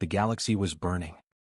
The galaxy was burning.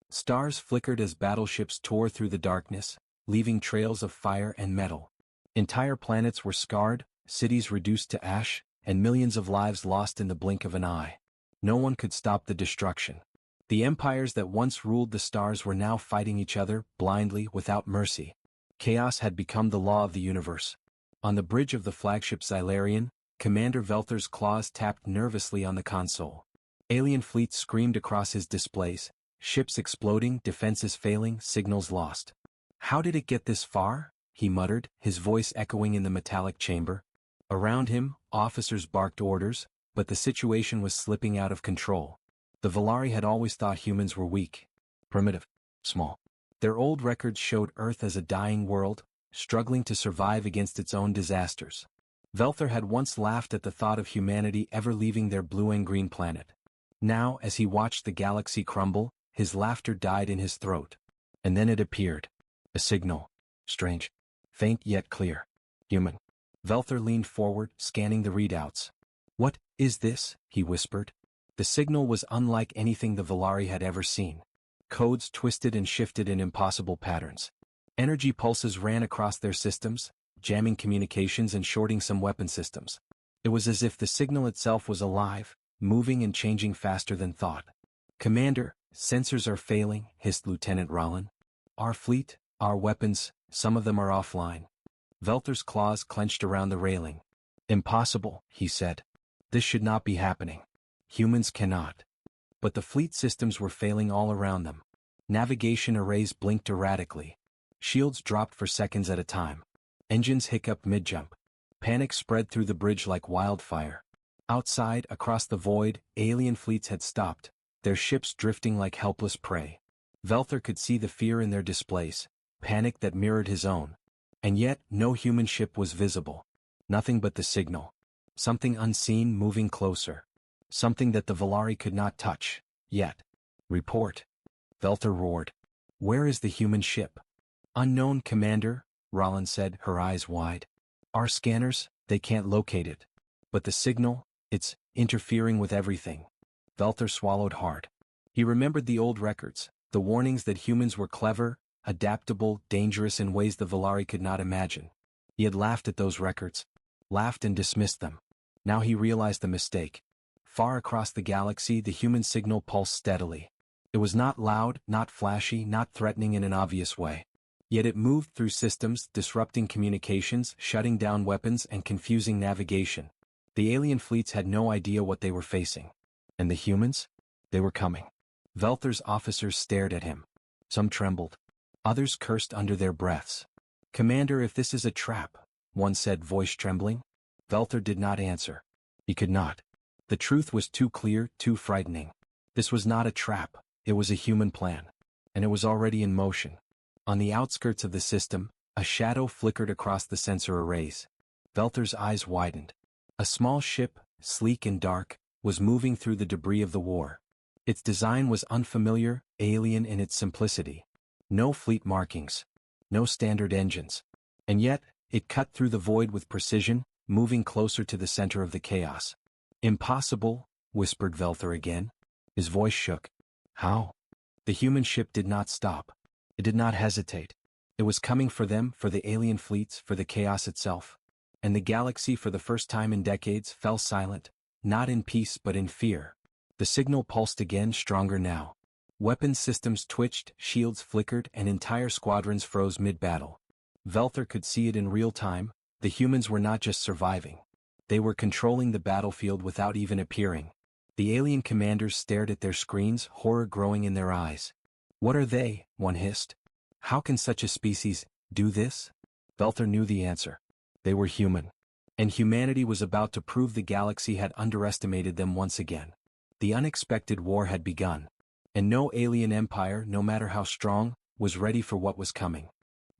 Stars flickered as battleships tore through the darkness, leaving trails of fire and metal. Entire planets were scarred, cities reduced to ash, and millions of lives lost in the blink of an eye. No one could stop the destruction. The empires that once ruled the stars were now fighting each other, blindly, without mercy. Chaos had become the law of the universe. On the bridge of the flagship Xylarian, Commander Velther's claws tapped nervously on the console. Alien fleets screamed across his displays, ships exploding, defenses failing, signals lost. "How did it get this far?" he muttered, his voice echoing in the metallic chamber. Around him, officers barked orders, but the situation was slipping out of control. The Valari had always thought humans were weak, primitive, small. Their old records showed Earth as a dying world, struggling to survive against its own disasters. Velther had once laughed at the thought of humanity ever leaving their blue and green planet. Now, as he watched the galaxy crumble, his laughter died in his throat. And then it appeared. A signal. Strange. Faint yet clear. Human. Velther leaned forward, scanning the readouts. "What is this?" he whispered. The signal was unlike anything the Valari had ever seen. Codes twisted and shifted in impossible patterns. Energy pulses ran across their systems, jamming communications and shorting some weapon systems. It was as if the signal itself was alive, moving and changing faster than thought. "Commander, sensors are failing," hissed Lieutenant Rollin. "Our fleet, our weapons, some of them are offline." Velther's claws clenched around the railing. "Impossible," he said. "This should not be happening. Humans cannot." But the fleet systems were failing all around them. Navigation arrays blinked erratically. Shields dropped for seconds at a time. Engines hiccuped mid-jump. Panic spread through the bridge like wildfire. Outside, across the void, alien fleets had stopped, their ships drifting like helpless prey. Velther could see the fear in their displays, panic that mirrored his own. And yet, no human ship was visible. Nothing but the signal. Something unseen moving closer. Something that the Valari could not touch, yet. "Report," Velther roared. "Where is the human ship?" "Unknown, Commander," Rollin said, her eyes wide. "Our scanners, they can't locate it. But the signal, it's interfering with everything." Velther swallowed hard. He remembered the old records, the warnings that humans were clever, adaptable, dangerous in ways the Valari could not imagine. He had laughed at those records, laughed and dismissed them. Now he realized the mistake. Far across the galaxy, the human signal pulsed steadily. It was not loud, not flashy, not threatening in an obvious way. Yet it moved through systems, disrupting communications, shutting down weapons, and confusing navigation. The alien fleets had no idea what they were facing. And the humans? They were coming. Velther's officers stared at him. Some trembled. Others cursed under their breaths. "Commander, if this is a trap," one said, voice trembling. Velther did not answer. He could not. The truth was too clear, too frightening. This was not a trap, it was a human plan. And it was already in motion. On the outskirts of the system, a shadow flickered across the sensor arrays. Velther's eyes widened. A small ship, sleek and dark, was moving through the debris of the war. Its design was unfamiliar, alien in its simplicity. No fleet markings. No standard engines. And yet, it cut through the void with precision, moving closer to the center of the chaos. "Impossible," whispered Velther again. His voice shook. "How?" The human ship did not stop. It did not hesitate. It was coming for them, for the alien fleets, for the chaos itself. And the galaxy, for the first time in decades, fell silent, not in peace but in fear. The signal pulsed again, stronger now. Weapons systems twitched, shields flickered, and entire squadrons froze mid-battle. Velther could see it in real time. The humans were not just surviving. They were controlling the battlefield without even appearing. The alien commanders stared at their screens, horror growing in their eyes. "What are they?" one hissed. "How can such a species do this?" Velther knew the answer. They were human. And humanity was about to prove the galaxy had underestimated them once again. The unexpected war had begun. And no alien empire, no matter how strong, was ready for what was coming.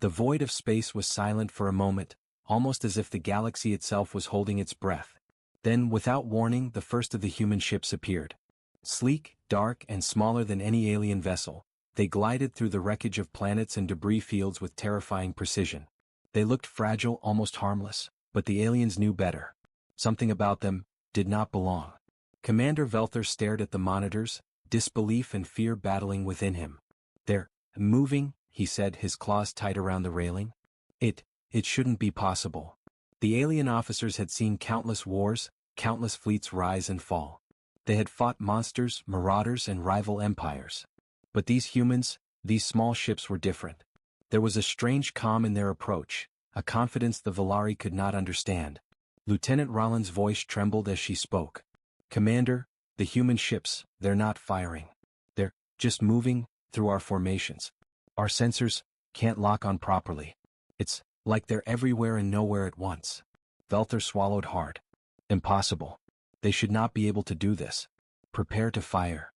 The void of space was silent for a moment, almost as if the galaxy itself was holding its breath. Then, without warning, the first of the human ships appeared. Sleek, dark, and smaller than any alien vessel, they glided through the wreckage of planets and debris fields with terrifying precision. They looked fragile, almost harmless, but the aliens knew better. Something about them did not belong. Commander Velther stared at the monitors, disbelief and fear battling within him. "They're moving," he said, his claws tight around the railing. It shouldn't be possible." The alien officers had seen countless wars, countless fleets rise and fall. They had fought monsters, marauders, and rival empires. But these humans, these small ships were different. There was a strange calm in their approach, a confidence the Valari could not understand. Lieutenant Rollins' voice trembled as she spoke. "Commander, the human ships, they're not firing. They're just moving through our formations. Our sensors can't lock on properly. It's like they're everywhere and nowhere at once." Velther swallowed hard. "Impossible. They should not be able to do this. Prepare to fire."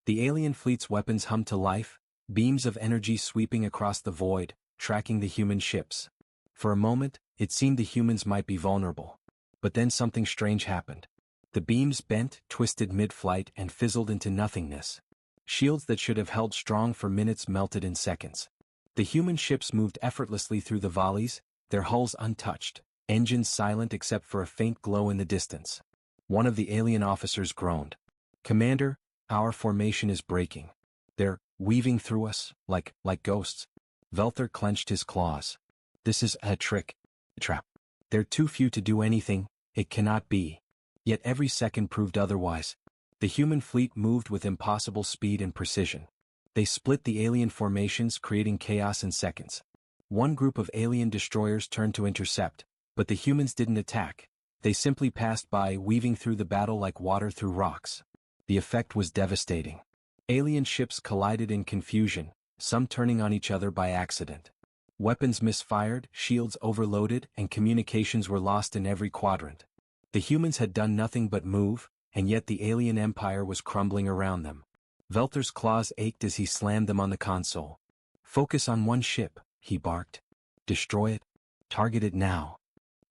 The alien fleet's weapons hummed to life, beams of energy sweeping across the void, tracking the human ships. For a moment, it seemed the humans might be vulnerable. But then something strange happened. The beams bent, twisted mid-flight, and fizzled into nothingness. Shields that should have held strong for minutes melted in seconds. The human ships moved effortlessly through the volleys, their hulls untouched, engines silent except for a faint glow in the distance. One of the alien officers groaned. "Commander, our formation is breaking. They're weaving through us, like ghosts." Velther clenched his claws. "This is a trick. A trap. They're too few to do anything. It cannot be." Yet every second proved otherwise. The human fleet moved with impossible speed and precision. They split the alien formations, creating chaos in seconds. One group of alien destroyers turned to intercept, but the humans didn't attack. They simply passed by, weaving through the battle like water through rocks. The effect was devastating. Alien ships collided in confusion, some turning on each other by accident. Weapons misfired, shields overloaded, and communications were lost in every quadrant. The humans had done nothing but move, and yet the alien empire was crumbling around them. Velther's claws ached as he slammed them on the console. "Focus on one ship," he barked. "Destroy it. Target it now."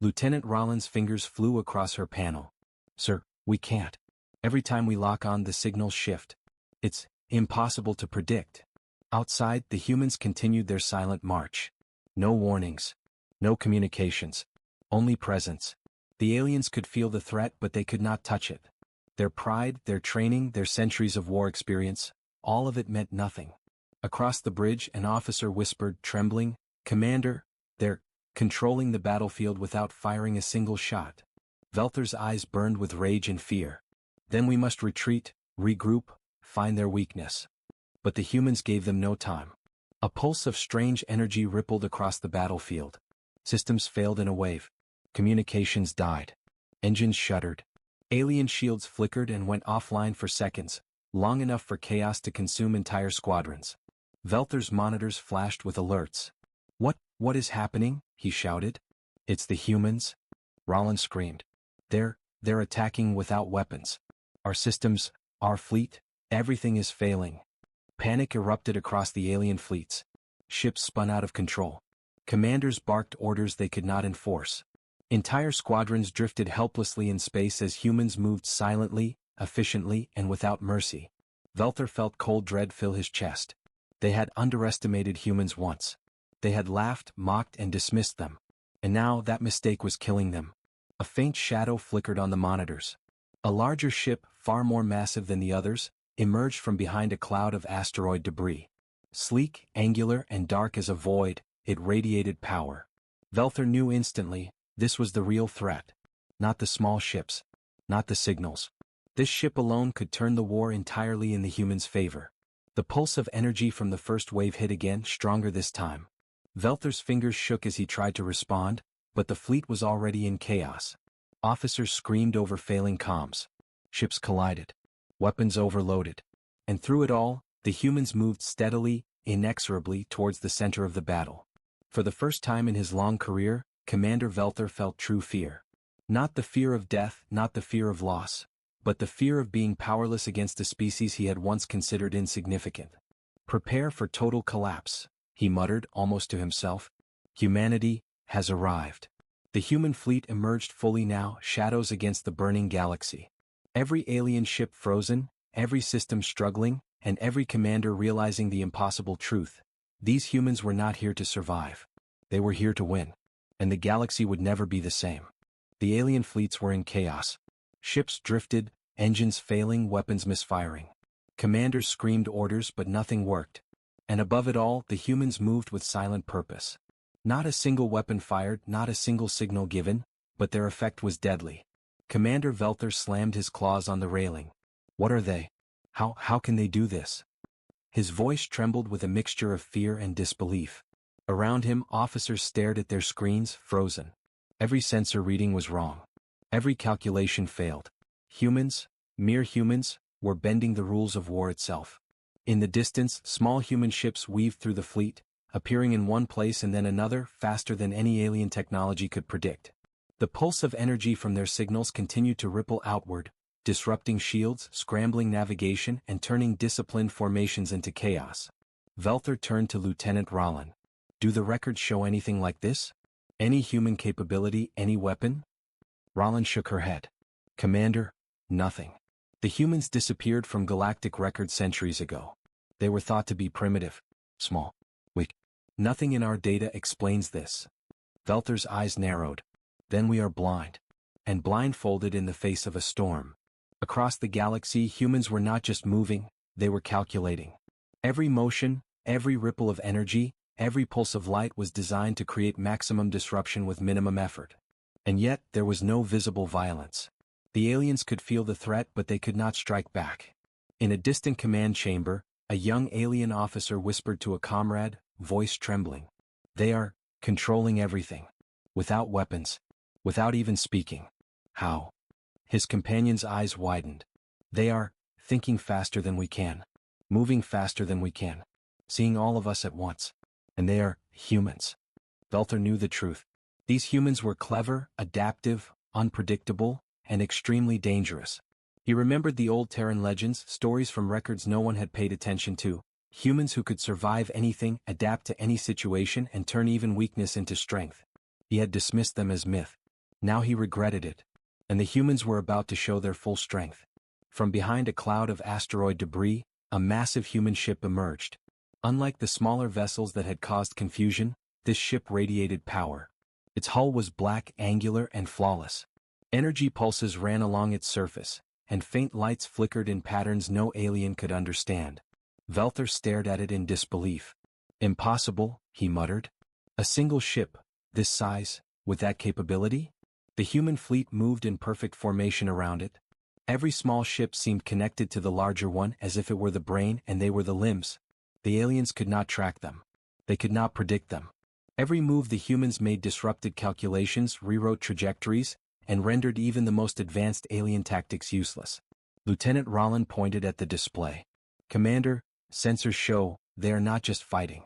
Lieutenant Rollins' fingers flew across her panel. "Sir, we can't. Every time we lock on, the signals shift. It's impossible to predict." Outside, the humans continued their silent march. No warnings. No communications. Only presence. The aliens could feel the threat, but they could not touch it. Their pride, their training, their centuries of war experience, all of it meant nothing. Across the bridge, an officer whispered, trembling, "Commander, they're controlling the battlefield without firing a single shot." Velther's eyes burned with rage and fear. "Then we must retreat, regroup, find their weakness." But the humans gave them no time. A pulse of strange energy rippled across the battlefield. Systems failed in a wave. Communications died. Engines shuddered. Alien shields flickered and went offline for seconds, long enough for chaos to consume entire squadrons. Velther's monitors flashed with alerts. What is happening?" he shouted. "It's the humans." Rollins screamed. They're attacking without weapons. Our systems, our fleet, everything is failing." Panic erupted across the alien fleets. Ships spun out of control. Commanders barked orders they could not enforce. Entire squadrons drifted helplessly in space as humans moved silently, efficiently, and without mercy. Velther felt cold dread fill his chest. They had underestimated humans once. They had laughed, mocked, and dismissed them. And now that mistake was killing them. A faint shadow flickered on the monitors. A larger ship, far more massive than the others, emerged from behind a cloud of asteroid debris. Sleek, angular, and dark as a void, it radiated power. Velther knew instantly, this was the real threat. Not the small ships. Not the signals. This ship alone could turn the war entirely in the humans' favor. The pulse of energy from the first wave hit again, stronger this time. Velther's fingers shook as he tried to respond, but the fleet was already in chaos. Officers screamed over failing comms. Ships collided. Weapons overloaded. And through it all, the humans moved steadily, inexorably towards the center of the battle. For the first time in his long career, Commander Velther felt true fear. Not the fear of death, not the fear of loss, but the fear of being powerless against a species he had once considered insignificant. "Prepare for total collapse," he muttered almost to himself. "Humanity has arrived." The human fleet emerged fully now, shadows against the burning galaxy. Every alien ship frozen, every system struggling, and every commander realizing the impossible truth. These humans were not here to survive. They were here to win. And the galaxy would never be the same. The alien fleets were in chaos. Ships drifted, engines failing, weapons misfiring. Commanders screamed orders but nothing worked. And above it all, the humans moved with silent purpose. Not a single weapon fired, not a single signal given, but their effect was deadly. Commander Velther slammed his claws on the railing. What are they? How can they do this? His voice trembled with a mixture of fear and disbelief. Around him, officers stared at their screens, frozen. Every sensor reading was wrong. Every calculation failed. Humans, mere humans, were bending the rules of war itself. In the distance, small human ships weaved through the fleet, appearing in one place and then another, faster than any alien technology could predict. The pulse of energy from their signals continued to ripple outward, disrupting shields, scrambling navigation, and turning disciplined formations into chaos. Velther turned to Lieutenant Rollin. Do the records show anything like this? Any human capability, any weapon? Rollin shook her head. Commander, nothing. The humans disappeared from galactic records centuries ago. They were thought to be primitive, small, weak. Nothing in our data explains this. Velther's eyes narrowed. Then we are blind. And blindfolded in the face of a storm. Across the galaxy, humans were not just moving, they were calculating. Every motion, every ripple of energy, every pulse of light was designed to create maximum disruption with minimum effort. And yet, there was no visible violence. The aliens could feel the threat but they could not strike back. In a distant command chamber, a young alien officer whispered to a comrade, voice trembling. They are controlling everything. Without weapons. Without even speaking. How? His companion's eyes widened. They are thinking faster than we can. Moving faster than we can. Seeing all of us at once. And they are humans. Velther knew the truth. These humans were clever, adaptive, unpredictable, and extremely dangerous. He remembered the old Terran legends, stories from records no one had paid attention to. Humans who could survive anything, adapt to any situation, and turn even weakness into strength. He had dismissed them as myth. Now he regretted it. And the humans were about to show their full strength. From behind a cloud of asteroid debris, a massive human ship emerged. Unlike the smaller vessels that had caused confusion, this ship radiated power. Its hull was black, angular, and flawless. Energy pulses ran along its surface, and faint lights flickered in patterns no alien could understand. Velther stared at it in disbelief. Impossible, he muttered. A single ship, this size, with that capability? The human fleet moved in perfect formation around it. Every small ship seemed connected to the larger one as if it were the brain and they were the limbs. The aliens could not track them. They could not predict them. Every move the humans made disrupted calculations, rewrote trajectories, and rendered even the most advanced alien tactics useless. Lieutenant Rollin pointed at the display. Commander, sensors show they are not just fighting.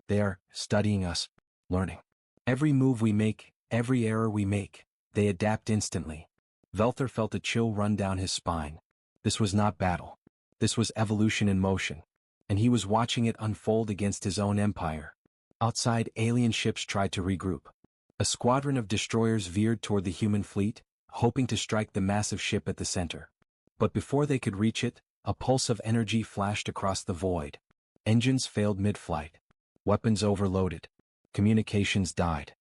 They are studying us, learning. Every move we make, every error we make, they adapt instantly. Velther felt a chill run down his spine. This was not battle. This was evolution in motion. And he was watching it unfold against his own empire. Outside, alien ships tried to regroup. A squadron of destroyers veered toward the human fleet, hoping to strike the massive ship at the center. But before they could reach it, a pulse of energy flashed across the void. Engines failed mid-flight. Weapons overloaded. Communications died.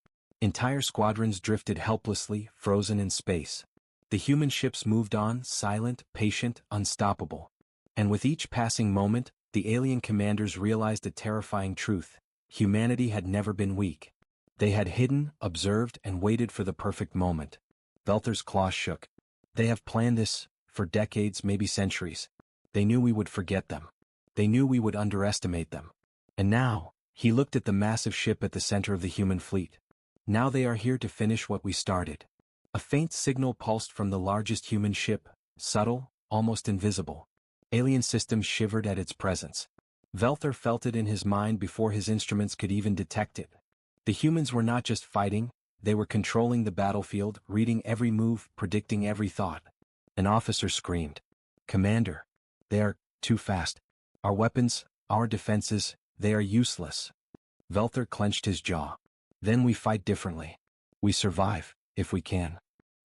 Entire squadrons drifted helplessly, frozen in space. The human ships moved on, silent, patient, unstoppable. And with each passing moment, the alien commanders realized a terrifying truth. Humanity had never been weak. They had hidden, observed, and waited for the perfect moment. Velther's claws shook. They have planned this, for decades, maybe centuries. They knew we would forget them. They knew we would underestimate them. And now, he looked at the massive ship at the center of the human fleet. Now they are here to finish what we started. A faint signal pulsed from the largest human ship, subtle, almost invisible. Alien systems shivered at its presence. Velther felt it in his mind before his instruments could even detect it. The humans were not just fighting, they were controlling the battlefield, reading every move, predicting every thought. An officer screamed. Commander, they are too fast. Our weapons, our defenses, they are useless. Velther clenched his jaw. Then we fight differently. We survive, if we can.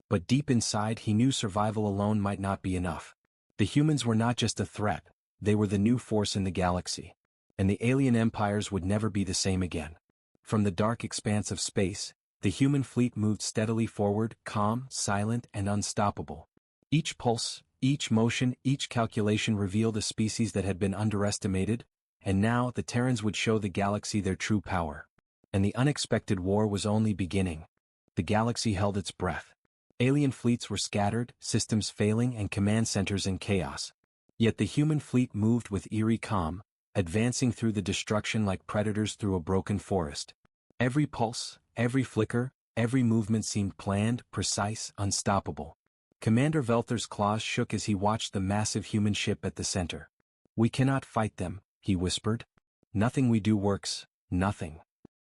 But deep inside he knew survival alone might not be enough. The humans were not just a threat, they were the new force in the galaxy. And the alien empires would never be the same again. From the dark expanse of space, the human fleet moved steadily forward, calm, silent, and unstoppable. Each pulse, Each motion, each calculation revealed a species that had been underestimated, and now the Terrans would show the galaxy their true power. And the unexpected war was only beginning. The galaxy held its breath. Alien fleets were scattered, systems failing and command centers in chaos. Yet the human fleet moved with eerie calm, advancing through the destruction like predators through a broken forest. Every pulse, every flicker, every movement seemed planned, precise, unstoppable. Commander Velther's claws shook as he watched the massive human ship at the center. "We cannot fight them," he whispered. "Nothing we do works, nothing."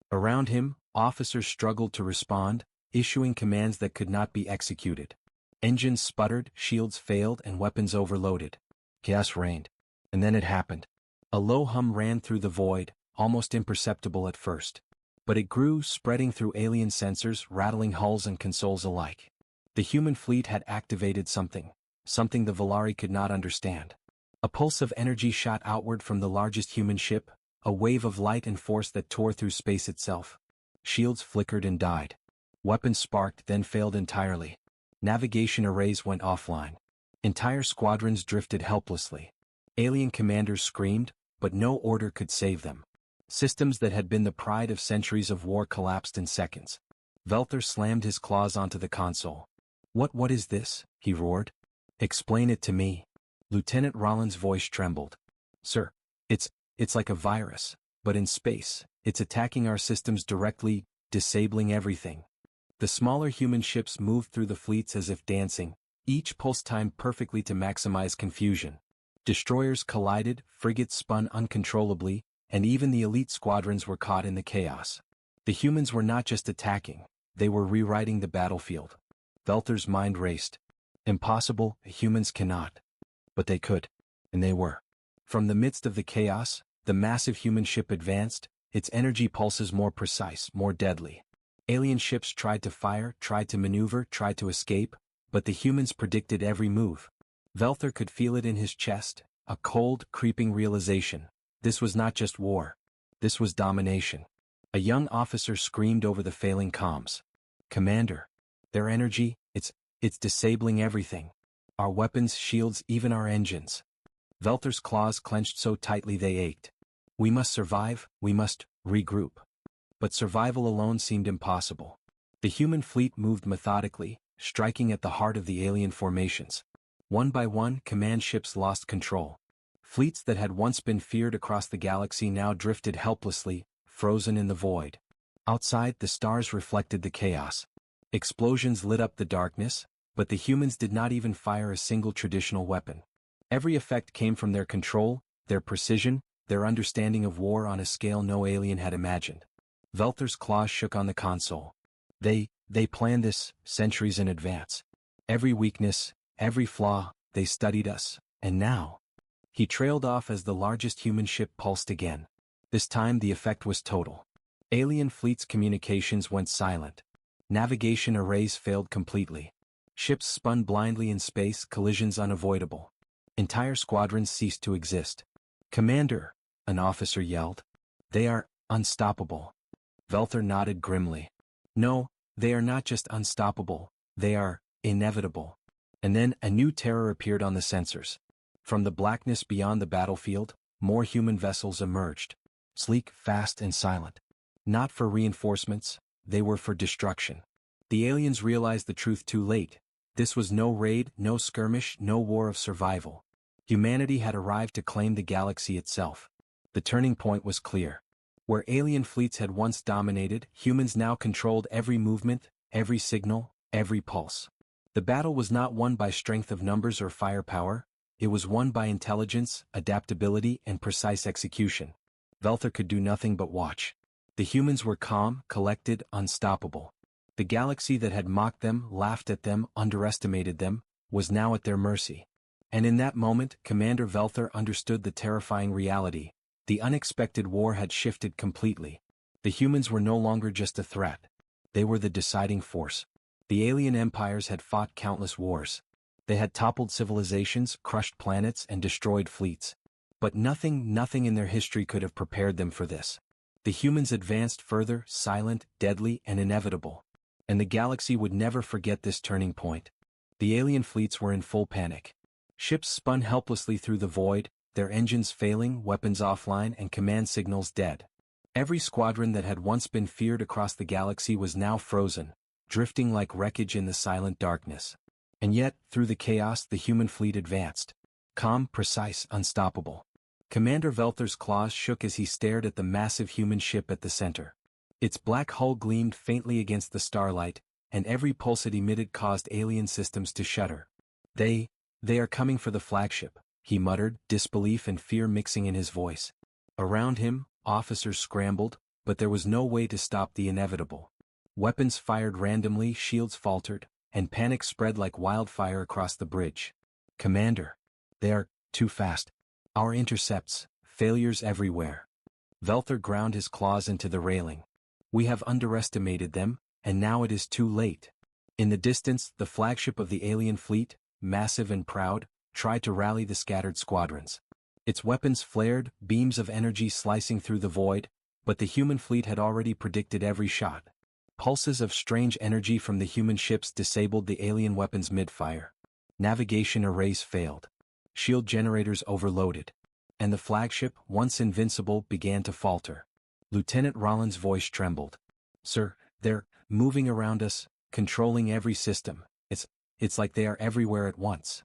Around him, officers struggled to respond, issuing commands that could not be executed. Engines sputtered, shields failed, and weapons overloaded. Chaos reigned. And then it happened. A low hum ran through the void, almost imperceptible at first. But it grew, spreading through alien sensors, rattling hulls and consoles alike. The human fleet had activated something the Volari could not understand. A pulse of energy shot outward from the largest human ship, a wave of light and force that tore through space itself. Shields flickered and died. Weapons sparked, then failed entirely. Navigation arrays went offline. Entire squadrons drifted helplessly. Alien commanders screamed, but no order could save them. Systems that had been the pride of centuries of war collapsed in seconds. Velther slammed his claws onto the console. What is this?" he roared. "Explain it to me." Lieutenant Rollins' voice trembled. "Sir, it's like a virus, but in space. It's attacking our systems directly, disabling everything." The smaller human ships moved through the fleets as if dancing, each pulse timed perfectly to maximize confusion. Destroyers collided, frigates spun uncontrollably, and even the elite squadrons were caught in the chaos. The humans were not just attacking, they were rewriting the battlefield. Velther's mind raced. Impossible, humans cannot. But they could. And they were. From the midst of the chaos, the massive human ship advanced, its energy pulses more precise, more deadly. Alien ships tried to fire, tried to maneuver, tried to escape, but the humans predicted every move. Velther could feel it in his chest, a cold, creeping realization. This was not just war. This was domination. A young officer screamed over the failing comms. "Commander, their energy, it's disabling everything. Our weapons, shields, even our engines." Velther's claws clenched so tightly they ached. "We must survive, we must regroup." But survival alone seemed impossible. The human fleet moved methodically, striking at the heart of the alien formations. One by one, command ships lost control. Fleets that had once been feared across the galaxy now drifted helplessly, frozen in the void. Outside, the stars reflected the chaos. Explosions lit up the darkness, but the humans did not even fire a single traditional weapon. Every effect came from their control, their precision, their understanding of war on a scale no alien had imagined. Velther's claws shook on the console. They planned this centuries in advance. Every weakness, every flaw, they studied us, and now... He trailed off as the largest human ship pulsed again. This time the effect was total. Alien fleet's communications went silent. Navigation arrays failed completely. Ships spun blindly in space, collisions unavoidable. Entire squadrons ceased to exist. "Commander," an officer yelled. "They are unstoppable." Velther nodded grimly. "No, they are not just unstoppable, they are inevitable." And then a new terror appeared on the sensors. From the blackness beyond the battlefield, more human vessels emerged. Sleek, fast, and silent. Not for reinforcements, they were for destruction. The aliens realized the truth too late. This was no raid, no skirmish, no war of survival. Humanity had arrived to claim the galaxy itself. The turning point was clear. Where alien fleets had once dominated, humans now controlled every movement, every signal, every pulse. The battle was not won by strength of numbers or firepower, it was won by intelligence, adaptability, and precise execution. Velther could do nothing but watch. The humans were calm, collected, unstoppable. The galaxy that had mocked them, laughed at them, underestimated them, was now at their mercy. And in that moment, Commander Velther understood the terrifying reality. The unexpected war had shifted completely. The humans were no longer just a threat. They were the deciding force. The alien empires had fought countless wars. They had toppled civilizations, crushed planets, and destroyed fleets. But nothing in their history could have prepared them for this. The humans advanced further, silent, deadly, and inevitable. And the galaxy would never forget this turning point. The alien fleets were in full panic. Ships spun helplessly through the void, their engines failing, weapons offline, and command signals dead. Every squadron that had once been feared across the galaxy was now frozen, drifting like wreckage in the silent darkness. And yet, through the chaos, the human fleet advanced. Calm, precise, unstoppable. Commander Velther's claws shook as he stared at the massive human ship at the center. Its black hull gleamed faintly against the starlight, and every pulse it emitted caused alien systems to shudder. They are coming for the flagship, he muttered, disbelief and fear mixing in his voice. Around him, officers scrambled, but there was no way to stop the inevitable. Weapons fired randomly, shields faltered, and panic spread like wildfire across the bridge. Commander, they are too fast. Our intercepts, failures everywhere. Velther ground his claws into the railing. We have underestimated them, and now it is too late. In the distance, the flagship of the alien fleet, massive and proud, tried to rally the scattered squadrons. Its weapons flared, beams of energy slicing through the void, but the human fleet had already predicted every shot. Pulses of strange energy from the human ships disabled the alien weapons mid-fire. Navigation arrays failed. Shield generators overloaded. And the flagship, once invincible, began to falter. Lieutenant Rollins' voice trembled. Sir, they're moving around us, controlling every system. It's like they are everywhere at once.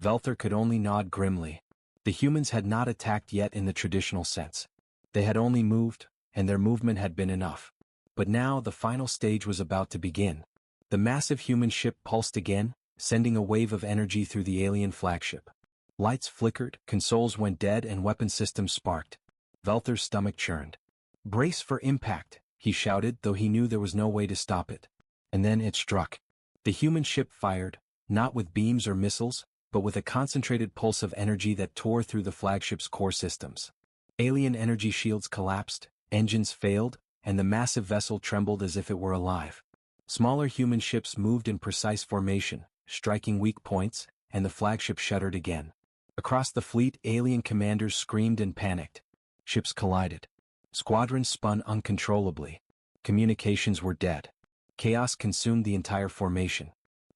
Velther could only nod grimly. The humans had not attacked yet in the traditional sense. They had only moved, and their movement had been enough. But now the final stage was about to begin. The massive human ship pulsed again, sending a wave of energy through the alien flagship. Lights flickered, consoles went dead, and weapon systems sparked. Velther's stomach churned. Brace for impact, he shouted, though he knew there was no way to stop it. And then it struck. The human ship fired, not with beams or missiles, but with a concentrated pulse of energy that tore through the flagship's core systems. Alien energy shields collapsed, engines failed, and the massive vessel trembled as if it were alive. Smaller human ships moved in precise formation, striking weak points, and the flagship shuddered again. Across the fleet, alien commanders screamed and panicked. Ships collided. Squadrons spun uncontrollably. Communications were dead. Chaos consumed the entire formation.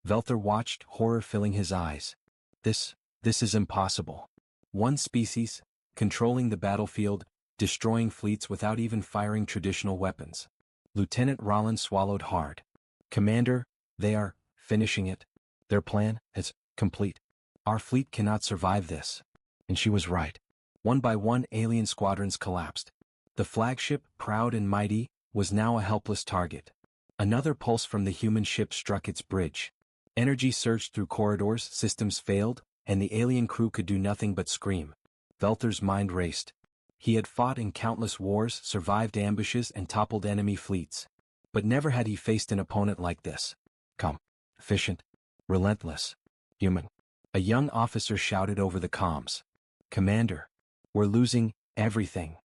Velther watched, horror filling his eyes. This is impossible. One species, controlling the battlefield, destroying fleets without even firing traditional weapons. Lieutenant Rollins swallowed hard. Commander, they are finishing it. Their plan is complete. Our fleet cannot survive this. And she was right. One by one, alien squadrons collapsed. The flagship, proud and mighty, was now a helpless target. Another pulse from the human ship struck its bridge. Energy surged through corridors, systems failed, and the alien crew could do nothing but scream. Velther's mind raced. He had fought in countless wars, survived ambushes, and toppled enemy fleets. But never had he faced an opponent like this. Calm, efficient, relentless, human. A young officer shouted over the comms. Commander, we're losing everything.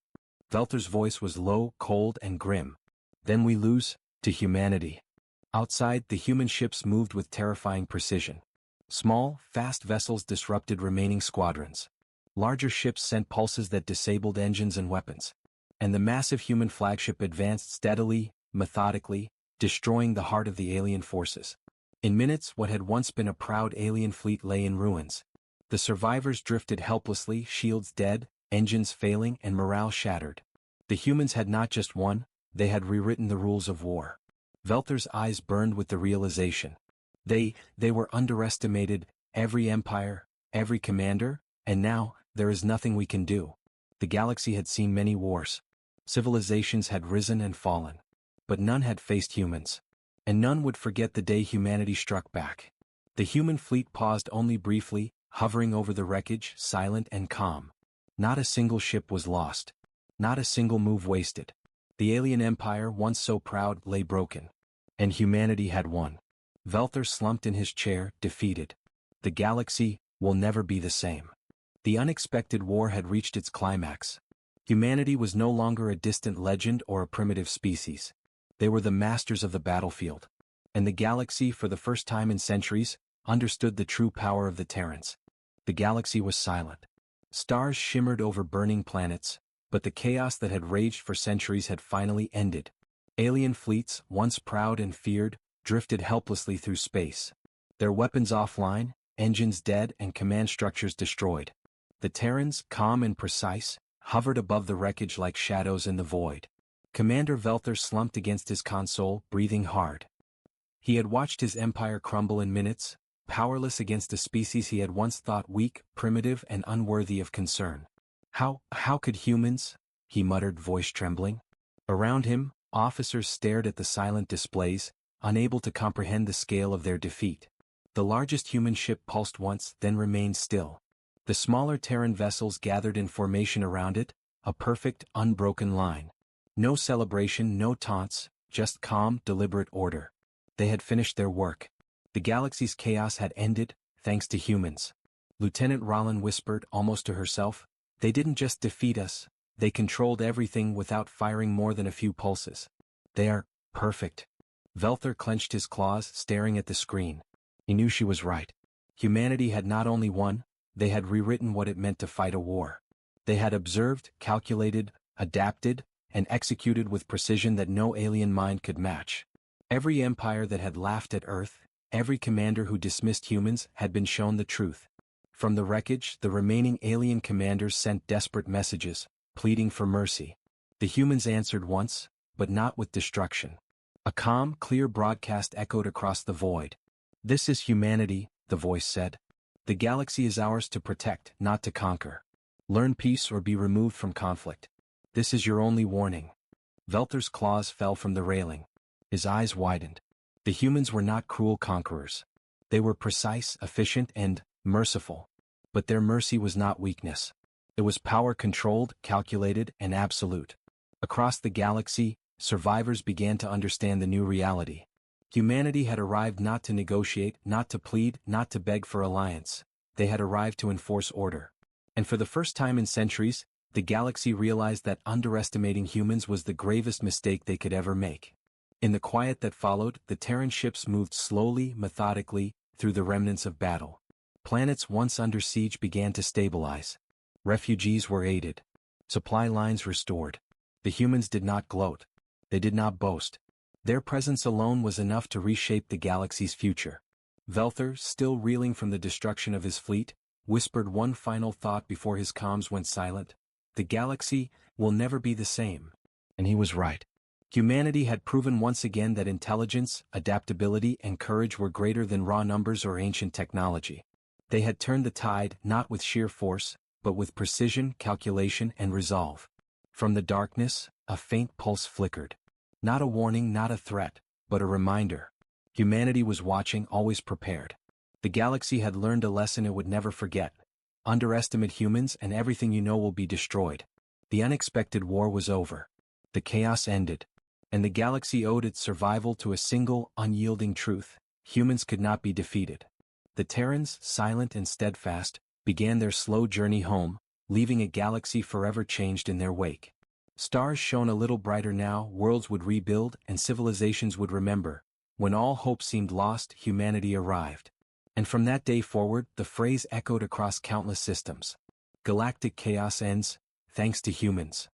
Velther's voice was low, cold, and grim. Then we lose to humanity. Outside, the human ships moved with terrifying precision. Small, fast vessels disrupted remaining squadrons. Larger ships sent pulses that disabled engines and weapons. And the massive human flagship advanced steadily, methodically, destroying the heart of the alien forces. In minutes, what had once been a proud alien fleet lay in ruins. The survivors drifted helplessly, shields dead, engines failing, and morale shattered. The humans had not just won, they had rewritten the rules of war. Velther's eyes burned with the realization. They were underestimated, every empire, every commander, and now, there is nothing we can do. The galaxy had seen many wars. Civilizations had risen and fallen. But none had faced humans. And none would forget the day humanity struck back. The human fleet paused only briefly, hovering over the wreckage, silent and calm. Not a single ship was lost. Not a single move wasted. The alien empire, once so proud, lay broken. And humanity had won. Velther slumped in his chair, defeated. The galaxy will never be the same. The unexpected war had reached its climax. Humanity was no longer a distant legend or a primitive species. They were the masters of the battlefield. And the galaxy, for the first time in centuries, understood the true power of the Terrans. The galaxy was silent. Stars shimmered over burning planets, but the chaos that had raged for centuries had finally ended. Alien fleets, once proud and feared, drifted helplessly through space. Their weapons offline, engines dead and command structures destroyed. The Terrans, calm and precise, hovered above the wreckage like shadows in the void. Commander Velther slumped against his console, breathing hard. He had watched his empire crumble in minutes, powerless against a species he had once thought weak, primitive, and unworthy of concern. How could humans? He muttered, voice trembling. Around him, officers stared at the silent displays, unable to comprehend the scale of their defeat. The largest human ship pulsed once, then remained still. The smaller Terran vessels gathered in formation around it, a perfect, unbroken line. No celebration, no taunts, just calm, deliberate order. They had finished their work. The galaxy's chaos had ended, thanks to humans. Lieutenant Rollin whispered, almost to herself, "They didn't just defeat us, they controlled everything without firing more than a few pulses. They are perfect." Velther clenched his claws, staring at the screen. He knew she was right. Humanity had not only won, they had rewritten what it meant to fight a war. They had observed, calculated, adapted, and executed with precision that no alien mind could match. Every empire that had laughed at Earth, every commander who dismissed humans had been shown the truth. From the wreckage, the remaining alien commanders sent desperate messages, pleading for mercy. The humans answered once, but not with destruction. A calm, clear broadcast echoed across the void. "This is humanity," the voice said. "The galaxy is ours to protect, not to conquer. Learn peace or be removed from conflict. This is your only warning." Velther's claws fell from the railing. His eyes widened. The humans were not cruel conquerors. They were precise, efficient, and merciful. But their mercy was not weakness. It was power controlled, calculated, and absolute. Across the galaxy, survivors began to understand the new reality. Humanity had arrived not to negotiate, not to plead, not to beg for alliance. They had arrived to enforce order. And for the first time in centuries, the galaxy realized that underestimating humans was the gravest mistake they could ever make. In the quiet that followed, the Terran ships moved slowly, methodically, through the remnants of battle. Planets once under siege began to stabilize. Refugees were aided. Supply lines restored. The humans did not gloat. They did not boast. Their presence alone was enough to reshape the galaxy's future. Velther, still reeling from the destruction of his fleet, whispered one final thought before his comms went silent. "The galaxy will never be the same." And he was right. Humanity had proven once again that intelligence, adaptability, and courage were greater than raw numbers or ancient technology. They had turned the tide not with sheer force, but with precision, calculation, and resolve. From the darkness, a faint pulse flickered. Not a warning, not a threat, but a reminder. Humanity was watching, always prepared. The galaxy had learned a lesson it would never forget. Underestimate humans and everything you know will be destroyed. The unexpected war was over. The chaos ended. And the galaxy owed its survival to a single, unyielding truth: humans could not be defeated. The Terrans, silent and steadfast, began their slow journey home, leaving a galaxy forever changed in their wake. Stars shone a little brighter now, worlds would rebuild, and civilizations would remember. When all hope seemed lost, humanity arrived. And from that day forward, the phrase echoed across countless systems. Galactic chaos ends, thanks to humans.